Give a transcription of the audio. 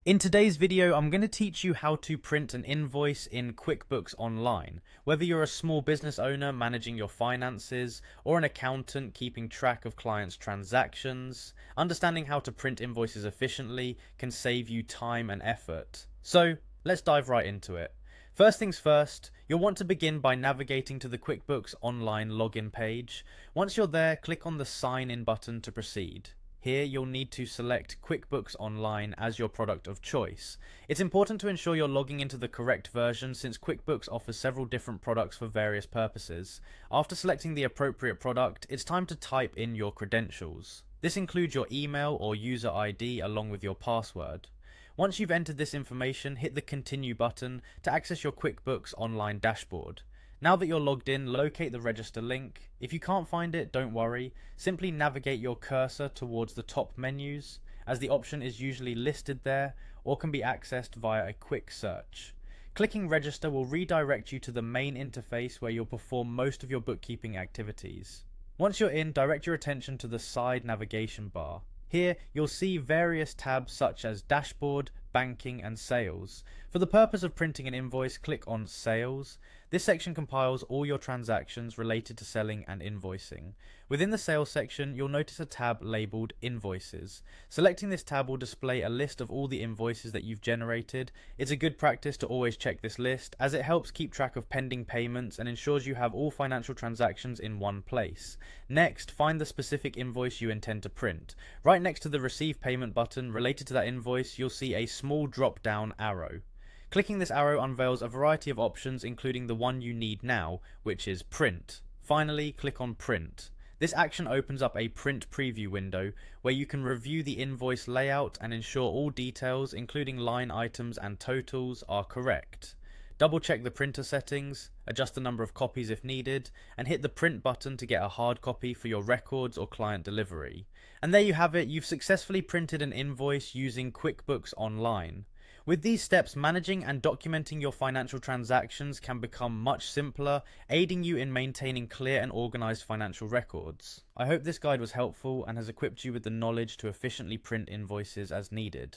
In today's video, I'm going to teach you how to print an invoice in QuickBooks Online. Whether you're a small business owner managing your finances or an accountant keeping track of clients' transactions, understanding how to print invoices efficiently can save you time and effort. So, let's dive right into it. First things first, you'll want to begin by navigating to the QuickBooks Online login page. Once you're there, click on the Sign In button to proceed. Here you'll need to select QuickBooks Online as your product of choice. It's important to ensure you're logging into the correct version since QuickBooks offers several different products for various purposes. After selecting the appropriate product, it's time to type in your credentials. This includes your email or user ID along with your password. Once you've entered this information, hit the Continue button to access your QuickBooks Online dashboard. Now that you're logged in, locate the register link. If you can't find it, don't worry. Simply navigate your cursor towards the top menus, as the option is usually listed there or can be accessed via a quick search. Clicking register will redirect you to the main interface where you'll perform most of your bookkeeping activities. Once you're in, direct your attention to the side navigation bar. Here, you'll see various tabs such as Dashboard, Banking, and Sales. For the purpose of printing an invoice, click on Sales. This section compiles all your transactions related to selling and invoicing. Within the Sales section, you'll notice a tab labeled Invoices. Selecting this tab will display a list of all the invoices that you've generated. It's a good practice to always check this list, as it helps keep track of pending payments and ensures you have all financial transactions in one place. Next, find the specific invoice you intend to print. Right next to the Receive Payment button related to that invoice, you'll see a small drop-down arrow. Clicking this arrow unveils a variety of options, including the one you need now, which is Print. Finally, click on Print. This action opens up a print preview window where you can review the invoice layout and ensure all details, including line items and totals, are correct. Double check the printer settings, adjust the number of copies if needed, and hit the print button to get a hard copy for your records or client delivery. And there you have it, you've successfully printed an invoice using QuickBooks Online. With these steps, managing and documenting your financial transactions can become much simpler, aiding you in maintaining clear and organized financial records. I hope this guide was helpful and has equipped you with the knowledge to efficiently print invoices as needed.